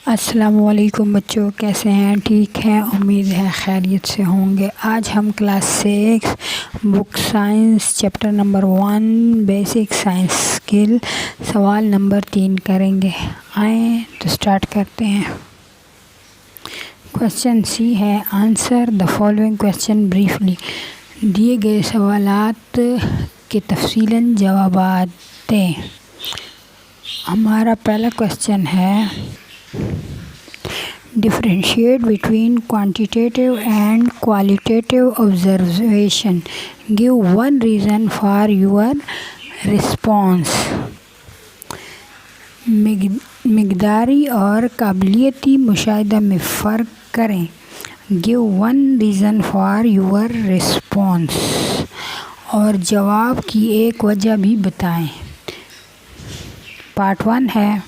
अस्सलामुअलैकुम बच्चों, कैसे हैं? ठीक हैं, उम्मीद है खैरियत से होंगे। आज हम class 6 book science chapter number 1 basic science skill सवाल नंबर 3 करेंगे। आए तो स्टार्ट करते हैं। क्वेश्चन सी है, answer the following question briefly. दिए गए सवालात के तफसीलन जवाबात दें। हमारा पहला क्वेश्चन है, differentiate between quantitative and qualitative observation. Give one reason for your response. मिक़दारी और काबिलियती मुशाहिदा में फ़र्क करें। Give one reason for your response. और जवाब की एक वजह भी बताएं। पार्ट 1 है,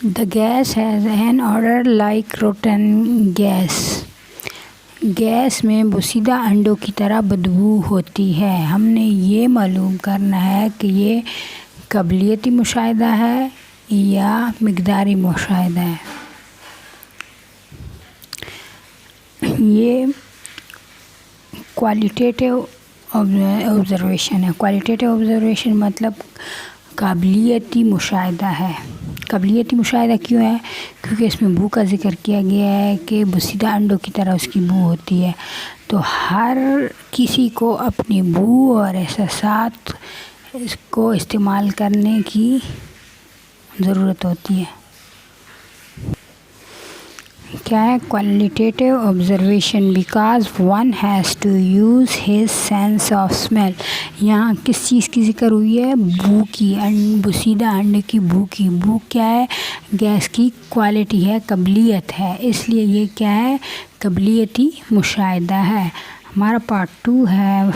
The gas has an odor like rotten gas. Gas में बोसीदा अंडों की तरह बदबू होती है। हमने ये मालूम करना है कि ये काबिलियती मुशाहिदा है या मिक़दारी मुशाहिदा है। ये क्वालिटेटिव ऑब्ज़र्वेशन है। क्वालिटेटिव ऑब्ज़र्वेशन मतलब काबिलियती मुशाहिदा है। काबिलियती मुशाहिदा क्यों है? क्योंकि इसमें बू का ज़िक्र किया गया है कि बोसीदा अंडों की तरह उसकी बू होती है। तो हर किसी को अपनी बू और एहसासात इसको इस्तेमाल करने की ज़रूरत होती है। क्या है? Qualitative observation because one has to use his sense of smell. यहाँ किस चीज़ की ज़िक्र हुई है? बू की। बोसीदा अंडे की बू की। बू क्या है? गैस की क्वालिटी है, काबिलियत है, इसलिए ये क्या है? काबिलियती मुशाहिदा है। हमारा पार्ट 2 है,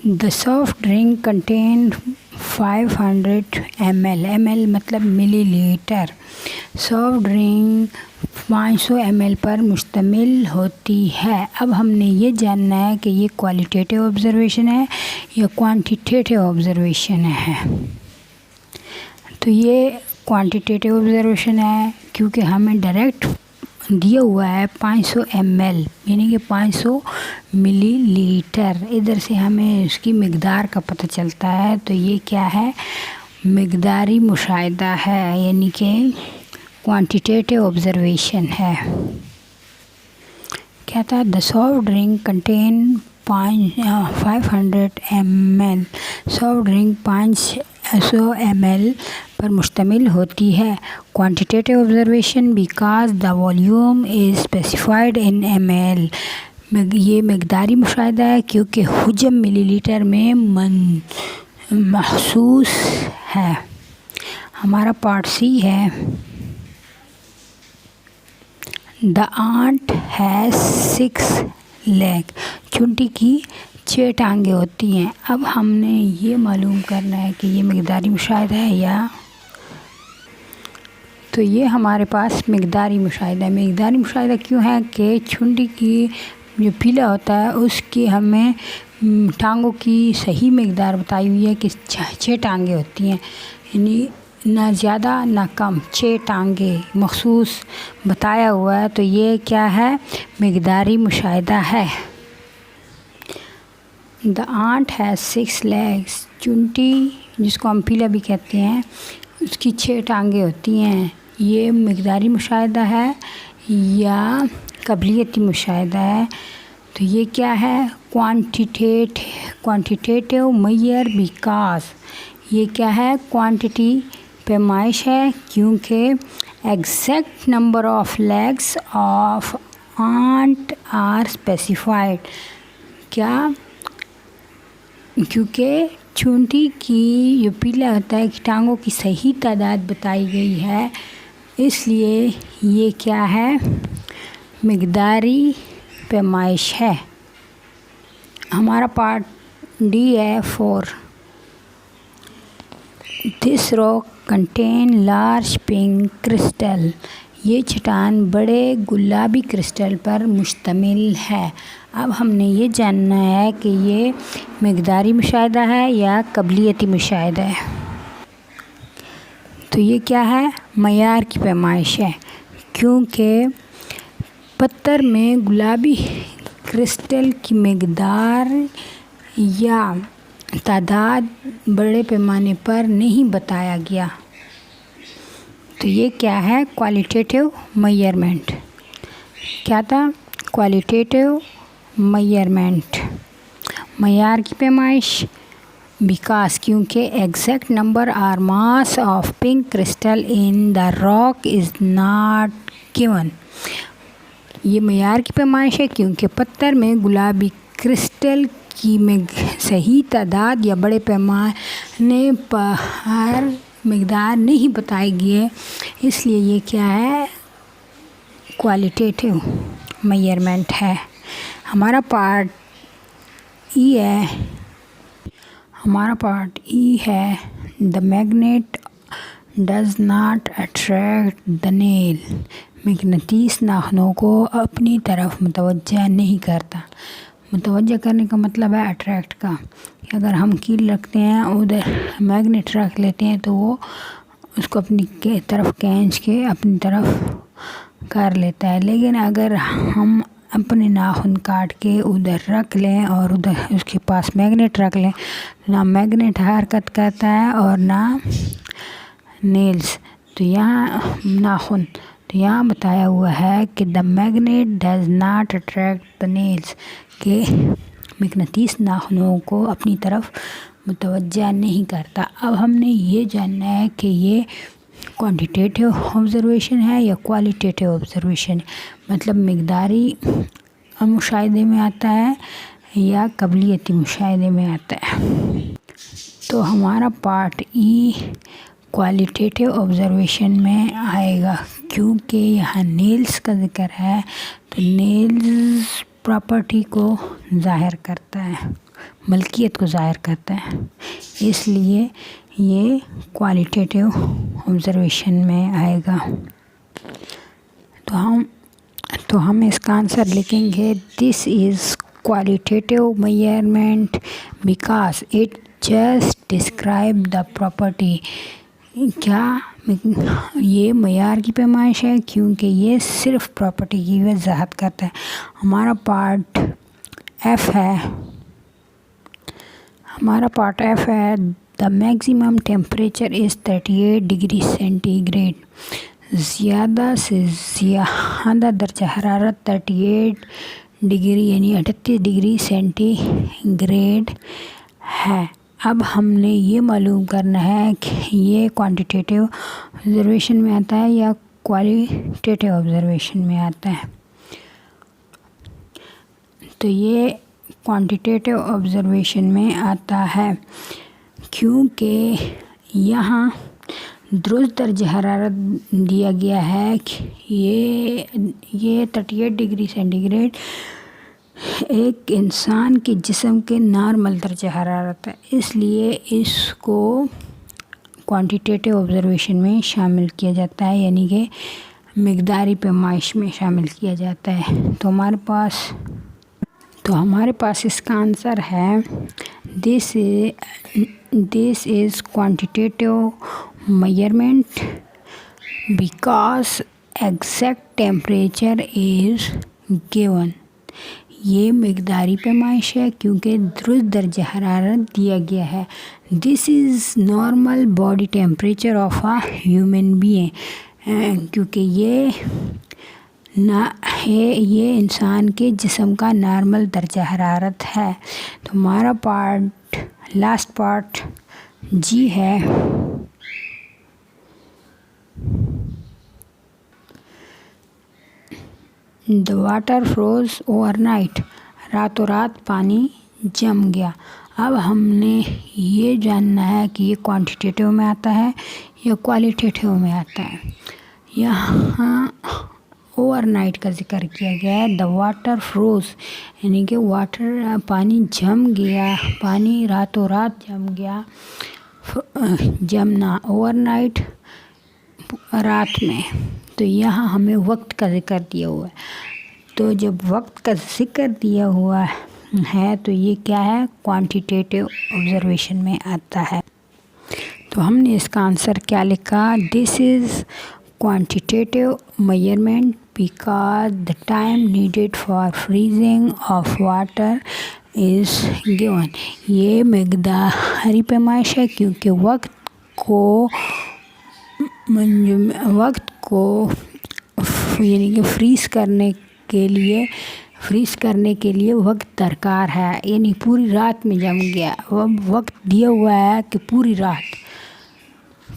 the soft drink contain 500 ml। ml मतलब मिलीलीटर। सॉफ्ट ड्रिंक 500 ml पर मुश्तमिल होती है। अब हमने ये जानना है कि ये क्वालिटेटिव ऑब्ज़र्वेशन है या क्वांटिटेटिव ऑब्ज़र्वेशन है। तो ये क्वांटिटेटिव ऑब्ज़र्वेशन है क्योंकि हमें डायरेक्ट दिया हुआ है 500 ml यानी कि 500 मिलीलीटर। इधर से हमें उसकी मिक़दार का पता चलता है। तो ये क्या है? मिक़दारी मुशाहिदा है यानी कि क्वांटिटेटिव ऑब्ज़र्वेशन है। क्या था? The soft drink contain 500 ml। Soft drink 500 ml पर मुश्तमिल होती है। Quantitative observation because the volume is specified in ml। ये मिक़दारी मुशाहिदा है क्योंकि हुज्म मिलीलीटर में महसूस है। हमारा पार्ट सी है, द आंट हैज़ 6 लेग। चुंटी की 6 टांगें होती हैं। अब हमने ये मालूम करना है कि ये मिक़दारी मुशाहिदा है या, तो ये हमारे पास मिक़दारी मुशाहिदा है। मिक़दारी मुशाहिदा क्यों है? कि चुंटी की जो पीला होता है उसकी हमें टांगों की सही मिक़दार बताई हुई है कि 6 टांगें होती हैं, यानी ना ज़्यादा ना कम, 6 टांगें मखसूस बताया हुआ है। तो ये क्या है? मिक़दारी मुशाहिदा है। The ant has 6 legs. चुंटी जिसको हम पीला भी कहते हैं उसकी 6 टांगें होती हैं। ये मिक़दारी मुशाहिदा है या काबिलियती मुशाहिदा है। तो ये क्या है? क्वांटिटेटिव मेजर बिकॉज ये क्या है? क्वांटिटी पैमाइश है क्योंकि exact number of legs of ant are specified. क्या? क्योंकि चुंटी की जो पीला होता है कि टांगों की सही तादाद बताई गई है, इसलिए ये क्या है? मिक़दारी पैमाइश है। हमारा पार्ट डी है 4, this rock contain large pink crystal. ये चट्टान बड़े गुलाबी क्रिस्टल पर मुश्तमिल है। अब हमने ये जानना है कि ये मिक़दारी मुशाहिदा है या काबिलियती मुशाहिदा है। तो ये क्या है, मयार की पैमाइश है, क्योंकि पत्थर में गुलाबी क्रिस्टल की मकदार या तादाद बड़े पैमाने पर नहीं बताया गया। तो ये क्या है, क्वालिटेटिव मेजरमेंट। क्या था, क्वालिटेटिव मेजरमेंट, मयार की पैमाइश। बिकॉज क्योंकि एग्जैक्ट नंबर और mass of pink crystal in the rock is not given. ये मयार की पैमाइश है क्योंकि पत्थर में गुलाबी क्रिस्टल की सही तादाद या बड़े पैमाने पर मकदार नहीं बताई गई है, इसलिए ये क्या है, क्वालिटेटिव मेजरमेंट है। हमारा पार्ट ई है, the magnet does not attract the nail. मकनातीस नाखूनों को अपनी तरफ मुतवज्जा नहीं करता। मुतवज्जा करने का मतलब है अट्रैक्ट का। अगर हम कील रखते हैं, उधर मैग्नेट रख लेते हैं, तो वो उसको अपनी तरफ खींच के अपनी तरफ कर लेता है। लेकिन अगर हम अपने नाखून काट के उधर रख लें और उधर उसके पास मैग्नेट रख लें, ना मैग्नेट हरकत करता है और ना नेल्स। तो यहाँ नाखून, तो यहाँ बताया हुआ है कि the magnet does not attract the nails, के मकनातीस नाखूनों को अपनी तरफ मुतवज्जा नहीं करता। अब हमने ये जानना है कि ये क्वांटिटेटिव ऑब्जर्वेशन है या क्वालिटेटिव ऑब्जर्वेशन, मतलब मकदारी मुशाहिदे में आता है या कबलियती मुशाहिदे में आता है। तो हमारा पार्ट ई क्वालिटेटिव ऑब्जर्वेशन में आएगा, क्योंकि यहाँ नेल्स का जिक्र है। तो नेल्स प्रॉपर्टी को ज़ाहिर करता है, मलकियत को ज़ाहिर करता है, इसलिए ये क्वालिटेटिव ऑब्जर्वेशन में आएगा। तो हम इसका आंसर लिखेंगे, this is qualitative measurement because it just describe the property. क्या ये मयार की पैमाइश है क्योंकि ये सिर्फ प्रॉपर्टी की वजाहत करता है। हमारा पार्ट एफ है, the maximum temperature is 38 degree centigrade. ज़्यादा से ज़्यादा दर्जा हरारत 38 डिग्री यानी 38 डिग्री सेंटीग्रेड है। अब हमने ये मालूम करना है कि ये क्वांटिटेटिव ऑब्जर्वेशन में आता है या क्वालिटेटिव ऑब्जर्वेशन में आता है। तो ये क्वांटिटेटिव ऑब्जर्वेशन में आता है क्योंकि यहाँ दुरुस्त दर्जा हरारत दिया गया है कि ये 38 डिग्री सेंटीग्रेड एक इंसान के जिस्म के नॉर्मल दर्जा हरारत है, इसलिए इसको क्वांटिटेटिव ऑब्जर्वेशन में शामिल किया जाता है, यानी कि मकदारी पैमाइश में शामिल किया जाता है। तो हमारे पास इसका आंसर है, this is quantitative measurement because exact temperature is given. ये मकदारी पैमाइश है क्योंकि दुरुस्त दर्जा हरारत दिया गया है। This is normal body temperature of a human being, क्योंकि ये इंसान के जिस्म का नॉर्मल दर्जा हरारत है। तो हमारा लास्ट पार्ट जी है। द वाटर फ्रोज ओवरनाइट, रातों रात पानी जम गया। अब हमने ये जानना है कि ये क्वांटिटेटिव में आता है या क्वालिटेटिव में आता है। यहाँ ओवरनाइट का जिक्र किया गया है, द वाटर फ्रोज यानी कि पानी जम गया, पानी रातों रात जम गया। जमना ओवरनाइट रात में, तो यहाँ हमें वक्त का जिक्र दिया हुआ है। तो जब वक्त का जिक्र दिया हुआ है तो ये क्या है, क्वांटिटेटिव ऑब्जर्वेशन में आता है। तो हमने इसका आंसर क्या लिखा, this is quantitative measurement because the time needed for freezing of water is given. ये मकदारी पैमाइश है क्योंकि वक्त को यानी कि फ्रीज़ करने के लिए वक्त दरकार है, यानी पूरी रात में जम गया, वक्त दिया हुआ है कि पूरी रात,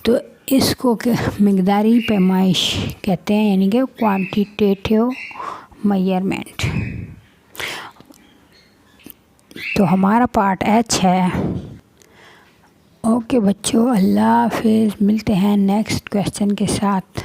तो इसको मकदारी पैमाइश कहते हैं, यानी कि क्वांटिटेटिव मेजरमेंट। तो हमारा पार्ट H है। ओके बच्चों, अल्लाह हाफिज़, मिलते हैं नेक्स्ट क्वेश्चन के साथ।